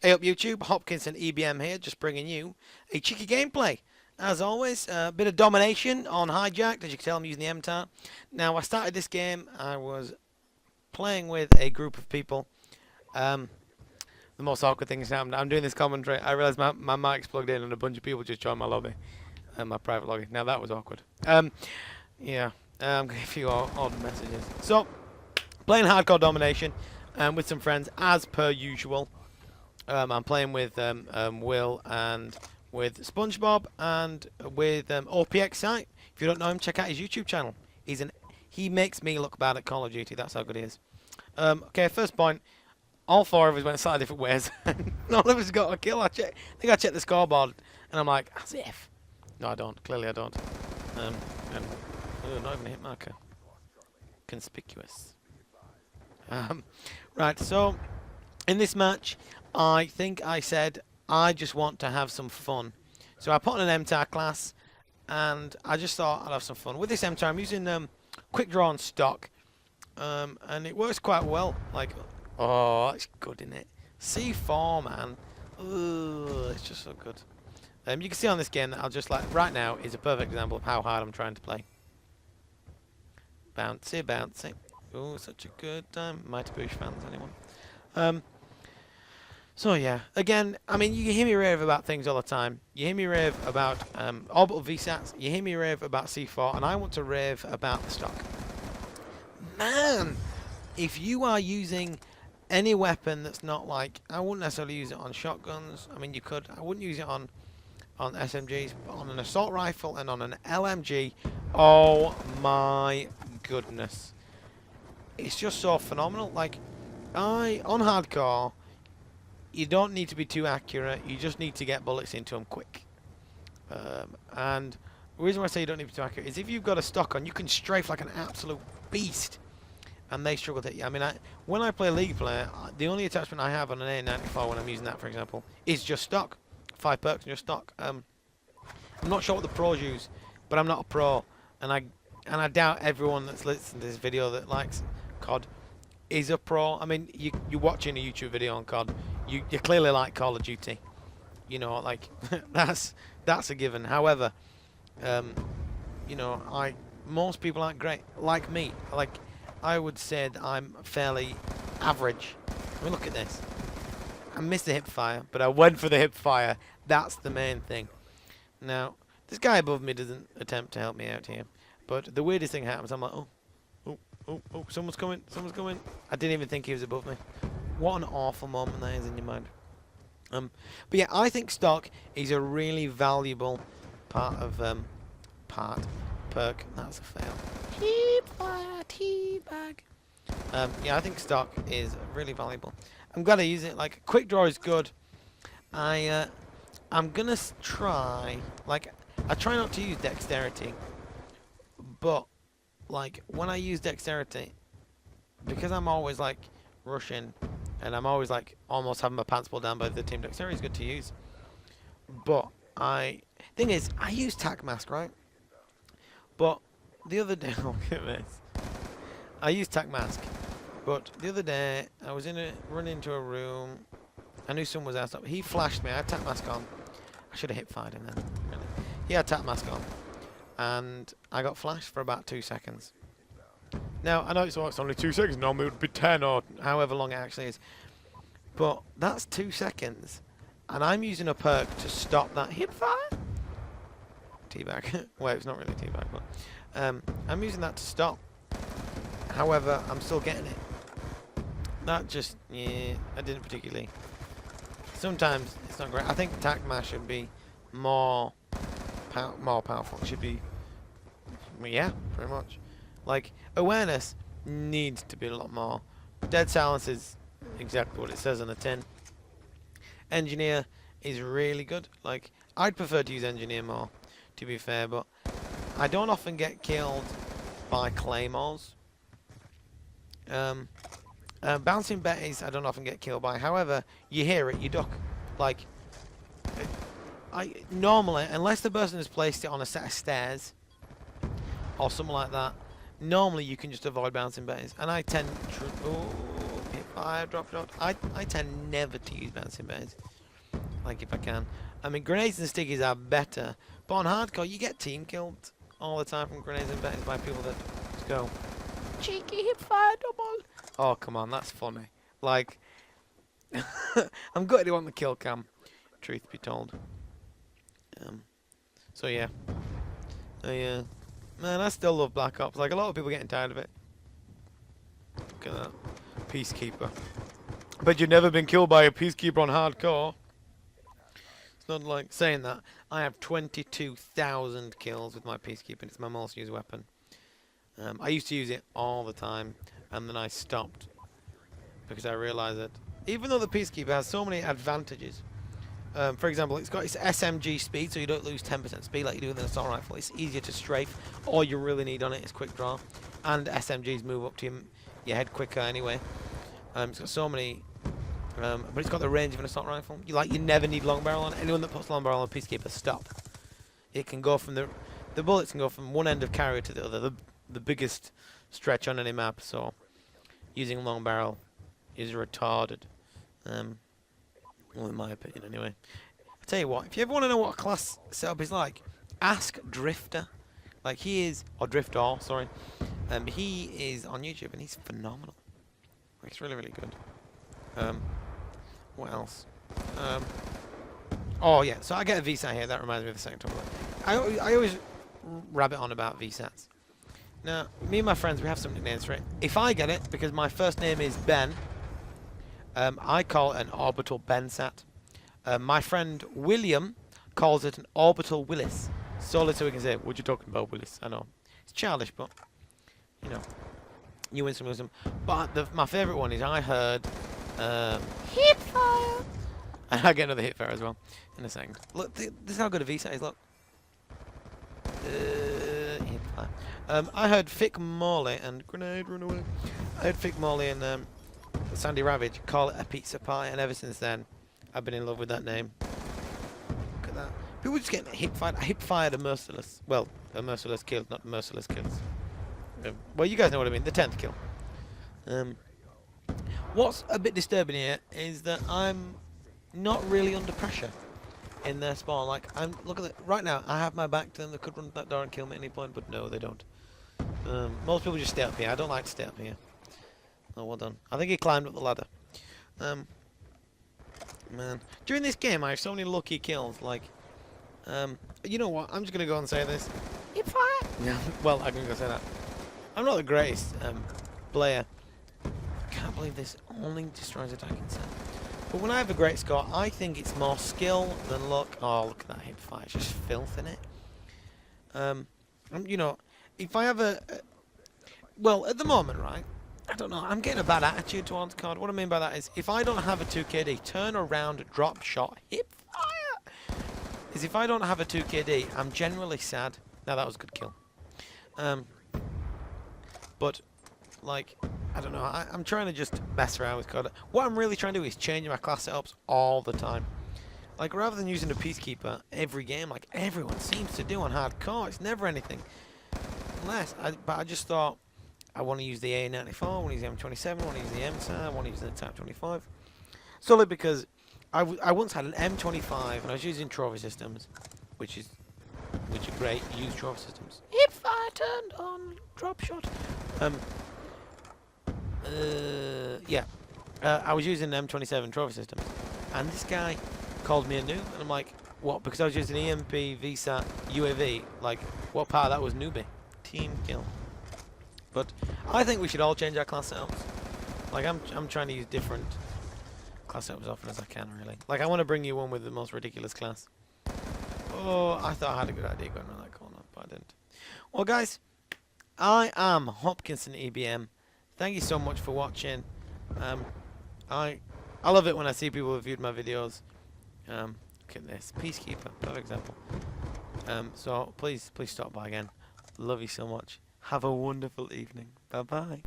Hey up YouTube, Hopkinson EBM here, just bringing you a cheeky gameplay. As always, a bit of domination on Hijacked, as you can tell I'm using the MTAR. Now I started this game, I was playing with a group of people. The most awkward thing is now I'm doing this commentary, I realised my mic's plugged in and a bunch of people just joined my lobby, my private lobby. Now that was awkward. Yeah, I'm going to give you all odd messages. So, playing hardcore domination with some friends as per usual. I'm playing with Will and with SpongeBob and with OPX Site. If you don't know him, check out his YouTube channel. He makes me look bad at Call of Duty. That's how good he is. Okay, first point. All four of us went slightly different ways. None of us got a kill. I think I checked the scoreboard and I'm like, as if. No, I don't. Clearly, I don't. Not even a hit marker. Conspicuous. Right. So, in this match, I think I said I just want to have some fun. So I put on an MTAR class and I just thought I'd have some fun. With this MTAR I'm using quick draw on stock and it works quite well. Like, oh, it's good, isn't it? C4, man. Ooh, it's just so good. You can see on this game that I'll just like, right now is a perfect example of how hard I'm trying to play. Bouncy, bouncy. Ooh, such a good time. Mighty Boosh fans, anyone? So yeah, again, I mean, you hear me rave about things all the time. You hear me rave about orbital VSATs. You hear me rave about C4, and I want to rave about the stock. Man, if you are using any weapon that's not like, I wouldn't necessarily use it on shotguns. I mean, you could. I wouldn't use it on SMGs, but on an assault rifle and on an LMG. Oh my goodness, it's just so phenomenal. Like, on hardcore, you don't need to be too accurate, you just need to get bullets into them quick. And the reason why I say you don't need to be too accurate is if you've got a stock on, you can strafe like an absolute beast, and they struggle to hit you. I mean, when I play League player, the only attachment I have on an A94 when I'm using that, for example, is just stock. 5 perks and just stock. I'm not sure what the pros use, but I'm not a pro, and I doubt everyone that's listening to this video that likes COD is a pro. I mean, you're watching a YouTube video on COD. You clearly like Call of Duty. You know, like that's a given. However, you know, most people aren't great. Like me, like I would say that I'm fairly average. I mean, look at this. I missed the hip fire, but I went for the hip fire. That's the main thing. Now, this guy above me doesn't attempt to help me out here, but the weirdest thing happens. I'm like, oh, someone's coming, someone's coming. I didn't even think he was above me. What an awful moment that is in your mind. But yeah, I think stock is a really valuable part of perk. That's a fail. Teabag. Yeah, I think stock is really valuable. I'm glad I use it. Like, quick draw is good. I'm gonna try. Like, I try not to use dexterity, but like when I use dexterity, because I'm always like rushing, and I'm always like almost having my pants pulled down by the team. Dexterity is good to use, but thing is, I use tac mask, right? But the other day, look at this. I use tac mask, but the other day I was running into a room. I knew someone was outside. He flashed me. I had tac mask on. I should have hit fired him then. Really. He had tac mask on, and I got flashed for about 2 seconds. Now, I know it's only 2 seconds, normally it would be 10 or however long it actually is. But that's 2 seconds, and I'm using a perk to stop that hip fire? Teabag. Well, it's not really teabag, but I'm using that to stop. However, I'm still getting it. That just, yeah, I didn't particularly. Sometimes it's not great. I think tac mask should be more powerful. It should be, yeah, pretty much. Like, awareness needs to be a lot more. Dead silence is exactly what it says on the tin. Engineer is really good. Like, I'd prefer to use engineer more, to be fair, but I don't often get killed by claymores. Bouncing betties I don't often get killed by. However, you hear it, you duck. Like, normally, unless the person has placed it on a set of stairs or something like that, normally you can just avoid bouncing betties, and I tend to... Oh, hip fire, drop shot. I tend never to use bouncing bears. Like if I can. I mean, grenades and stickies are better, but on hardcore you get team killed all the time from grenades and bears by people that just go cheeky hip fire double. Oh come on, that's funny. Like I'm gutted on the kill cam. Truth be told. So yeah. Man, I still love Black Ops. Like a lot of people getting tired of it. Look at that. Peacekeeper. But you've never been killed by a Peacekeeper on hardcore. It's not like saying that. I have 22,000 kills with my Peacekeeper. It's my most used weapon. I used to use it all the time, and then I stopped because I realised that even though the Peacekeeper has so many advantages, for example, it's got its SMG speed, so you don't lose 10% speed like you do with an assault rifle. It's easier to strafe. All you really need on it is quick draw, and SMGs move up to your head quicker anyway. It's got so many, but it's got the range of an assault rifle. You never need long barrel on it. Anyone that puts long barrel on Peacekeeper, stop. It can go from the bullets can go from one end of carrier to the other, the biggest stretch on any map. So using long barrel is retarded. Well, in my opinion, anyway. I tell you what, if you ever want to know what a class setup is like, ask Drifter. Like he is, or Driftor, sorry. He is on YouTube and he's phenomenal. Like, it's really, really good. What else? Oh yeah, so I get a VSAT here. That reminds me of the second topic. I always rabbit on about VSATs. Now, me and my friends, we have some nicknames for it. If I get it, because my first name is Ben, I call it an orbital Bensat. My friend William calls it an orbital Willis. Solely so we can say, what you talking about, Willis? I know. It's childish, but, you know. You win some, lose some. But my favourite one is I heard Hipfire. And I get another Hipfire as well in a second. Look, this is how good a VSAT is, look. Hipfire. I heard Fick Morley and Grenade Run Away. I heard Fick Morley and Sandy Ravage call it a pizza pie, and ever since then I've been in love with that name. Look at that. People just get hip-fired. I hip-fired a merciless, well, a merciless kill, not merciless kills. Well, you guys know what I mean, the 10th kill. What's a bit disturbing here is that I'm not really under pressure in their spawn. Like, look at it, right now, I have my back to them. They could run that door and kill me at any point, but no, they don't. Most people just stay up here. I don't like to stay up here. Oh, well done. I think he climbed up the ladder. Man. During this game, I have so many lucky kills. Like, you know what? I'm just going to go and say this. Yeah, well, I'm going to go say that. I'm not the greatest player. I can't believe this only destroys attacking set. But when I have a great score, I think it's more skill than luck. Oh, look at that hip fire. It's just filth in it. You know, if I have well, at the moment, right? I don't know, I'm getting a bad attitude towards COD. What I mean by that is, if I don't have a 2KD, turn around, drop shot, hip fire. If I don't have a 2KD, I'm generally sad. Now that was a good kill. But, like, I don't know, I'm trying to just mess around with COD. What I'm really trying to do is change my class setups all the time. Like, rather than using a Peacekeeper every game, like everyone seems to do on hardcore, it's never anything less. But I just thought, I want to use the A94, I want to use the M27, I want to use the MSAR, I want to use the Type 25. Solely because I once had an M25 and I was using trophy systems, which are great, use trophy systems. If I turned on drop shot. Yeah. I was using M27 trophy systems, and this guy called me a noob, and I'm like, what? Because I was using EMP, VSAT, UAV, like, what part of that was newbie? Team kill. But I think we should all change our class setups. Like, I'm trying to use different class setups as often as I can, really. Like, I want to bring you one with the most ridiculous class. Oh, I thought I had a good idea going around that corner, but I didn't. Well, guys, I am Hopkinson EBM. Thank you so much for watching. I love it when I see people who viewed my videos. Look at this, Peacekeeper, perfect example. So please stop by again. Love you so much. Have a wonderful evening. Bye bye.